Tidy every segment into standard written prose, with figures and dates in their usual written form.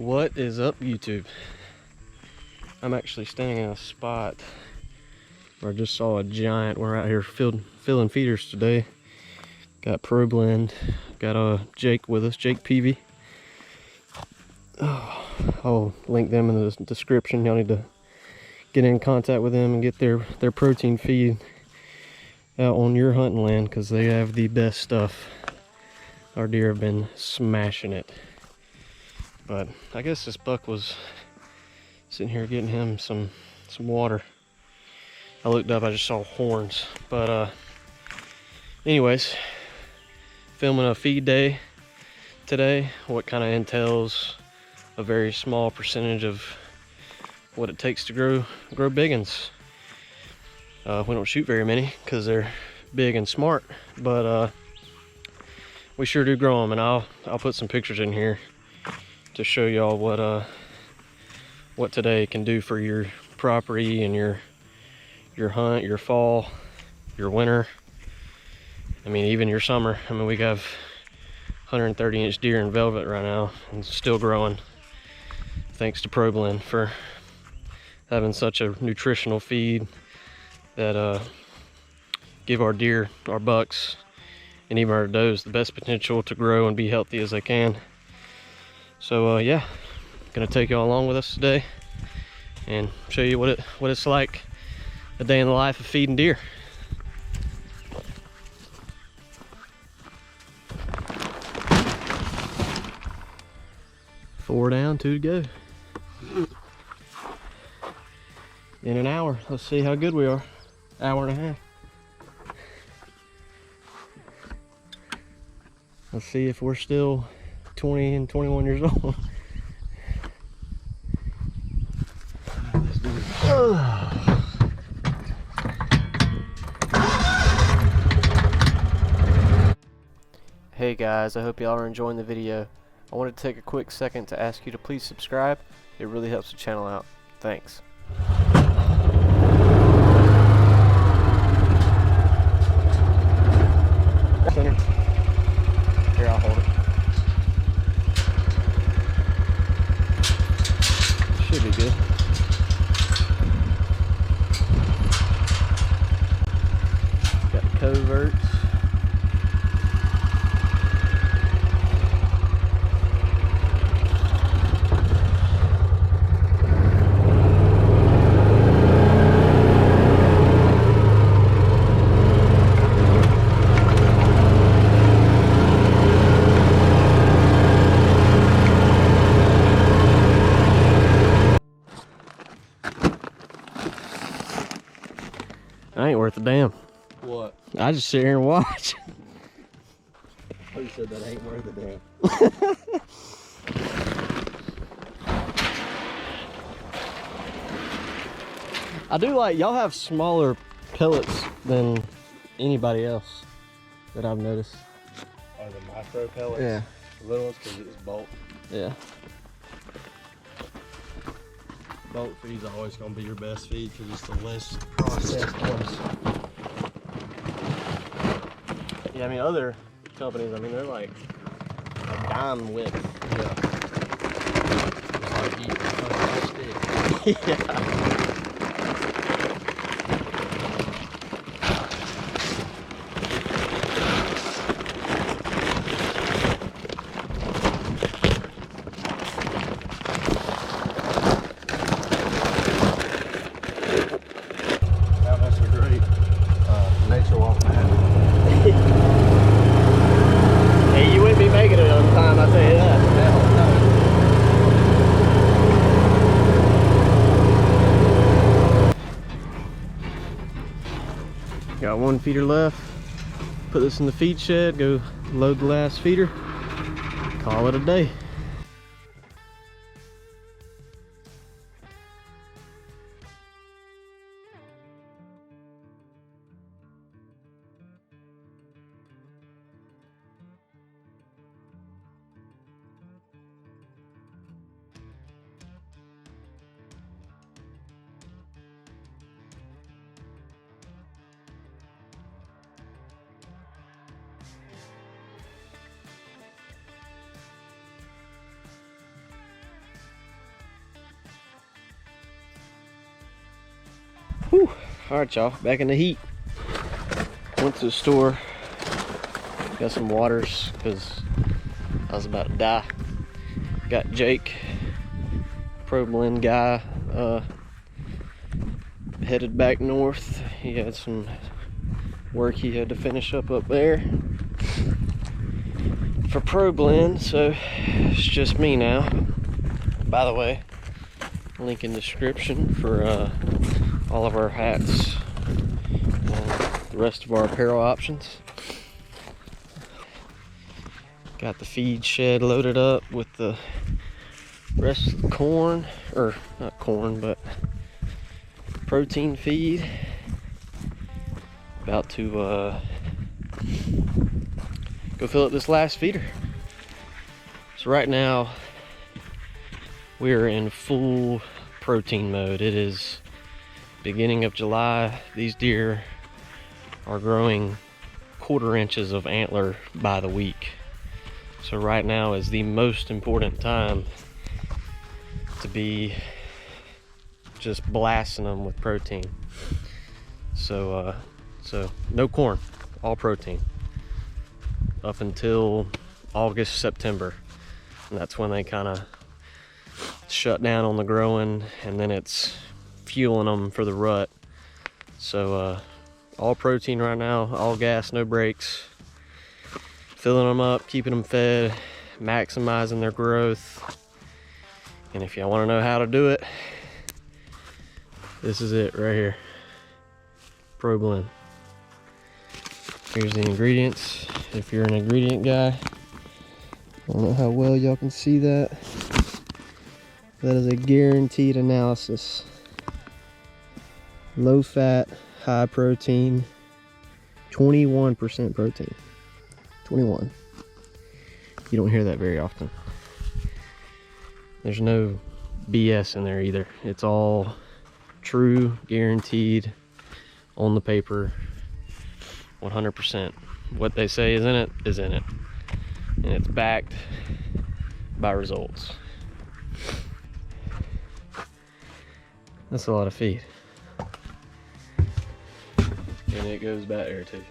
What is up, YouTube? I'm actually standing in a spot where I just saw a giant. We're out here filling feeders today. Got Pro Blend, got Jake with us, Jake Peavy. Oh, I'll link them in the description. Y'all need to get in contact with them and get their protein feed out on your hunting land, because they have the best stuff. Our deer have been smashing it. But I guess this buck was sitting here getting him some water. I looked up, I just saw horns. But anyways, filming a feed day today. What kind of entails a very small percentage of what it takes to grow biggins. We don't shoot very many because they're big and smart, but we sure do grow them, and I'll put some pictures in here to show y'all what today can do for your property and your hunt, your fall, your winter. I mean, even your summer. I mean, we have 130-inch deer in velvet right now and still growing, thanks to Pro Blend for having such a nutritional feed that give our deer, our bucks, and even our does the best potential to grow and be healthy as they can. So yeah, gonna take y'all along with us today and show you what it's like a day in the life of feeding deer. Four down, 2 to go. In an hour, let's see how good we are. Hour and a half. Let's see if we're still 20 and 21 years old. Hey guys, I hope y'all are enjoying the video. I wanted to take a quick second to ask you to please subscribe. It really helps the channel out. Thanks. Center. Here, I'll hold it. Should be good. Got the coverts. I ain't worth a damn. What? I just sit here and watch. Oh, you said that ain't worth a damn. I do like, y'all have smaller pellets than anybody else that I've noticed. Oh, the micro pellets? Yeah. The little ones because it's bulk. Yeah. Bulk feed's always going to be your best feed because it's the less processed ones. Yeah, I mean, other companies, I mean, they're like a dime width. Yeah. It's like eating a stick. Yeah. Hey, you wouldn't be making it on time, I'll tell you that. No. Got 1 feeder left. Put this in the feed shed, go load the last feeder. Call it a day. Whew. All right, y'all, back in the heat. Went to the store, got some waters because I was about to die. Got Jake, Pro Blend guy, headed back north. He had some work he had to finish up there for Pro Blend, so it's just me now. By the way, link in description for all of our hats and the rest of our apparel options. Got the feed shed loaded up with the rest of the corn, or not corn, but protein feed. About to go fill up this last feeder. So right now we're in full protein mode. It is beginning of July. These deer are growing 1/4 inches of antler by the week. So right now is the most important time to be just blasting them with protein. So no corn, all protein up until August, September, and that's when they kind of shut down on the growing, and then it's fueling them for the rut. So all protein right now, all gas, no brakes, filling them up, keeping them fed, maximizing their growth. And if y'all want to know how to do it, this is it right here. Pro Blend. Here's the ingredients. If you're an ingredient guy, I don't know how well y'all can see that. That is a guaranteed analysis. Low fat, high protein, 21% protein. 21. You don't hear that very often. There's no BS in there either. It's all true, guaranteed, on the paper, 100%. What they say is in it is in it. And it's backed by results. That's a lot of feed. And it goes back there too.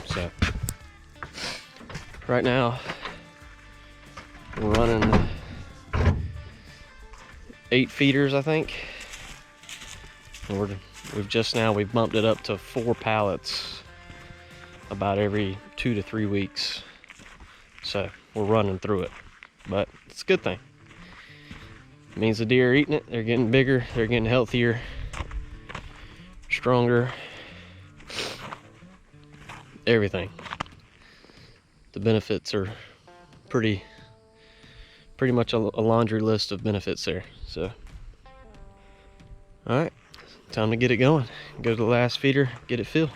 So, right now, we're running 8 feeders, I think. And we've bumped it up to 4 pallets about every 2 to 3 weeks. So we're running through it, but it's a good thing. It means the deer are eating it, they're getting bigger, they're getting healthier, stronger, everything. The benefits are pretty much a laundry list of benefits there. So, all right, time to get it going. Go to the last feeder, get it filled.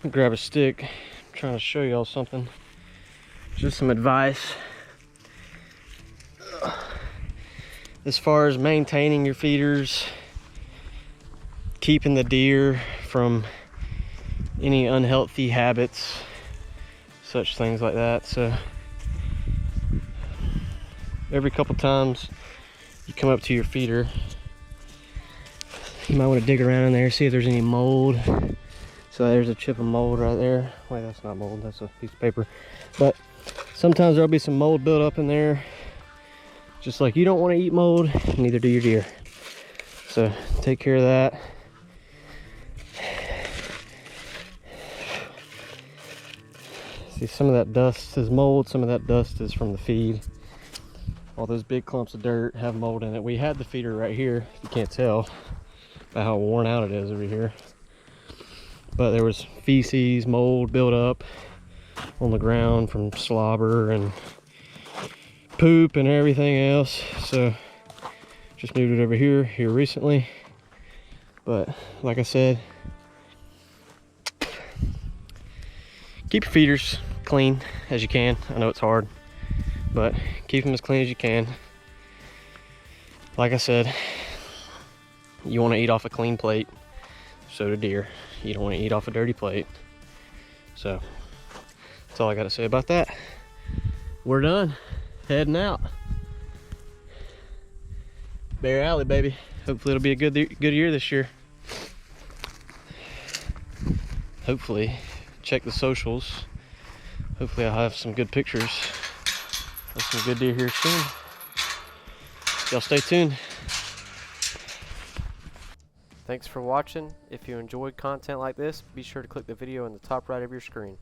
Grab a stick. I'm trying to show y'all something. Just some advice as far as maintaining your feeders, keeping the deer from any unhealthy habits, such things like that. So every couple times you come up to your feeder, you might want to dig around in there, see if there's any mold. So there's a chip of mold right there. Wait, that's not mold, that's a piece of paper. But sometimes there'll be some mold built up in there. Just like you don't want to eat mold, neither do your deer. So take care of that. See, some of that dust is mold, some of that dust is from the feed. All those big clumps of dirt have mold in it. We had the feeder right here, you can't tell by how worn out it is over here. But there was feces, mold built up on the ground from slobber and poop and everything else. So just moved it over here recently. But like I said, keep your feeders clean as you can. I know it's hard, but keep them as clean as you can. Like I said, you want to eat off a clean plate, so do deer. You don't want to eat off a dirty plate. So that's all I got to say about that. We're done. Heading out. Bear Alley, baby. Hopefully it'll be a good year this year. Hopefully. Check the socials. Hopefully I'll have some good pictures of some good deer here soon. Y'all stay tuned. Thanks for watching. If you enjoyed content like this, be sure to click the video in the top right of your screen.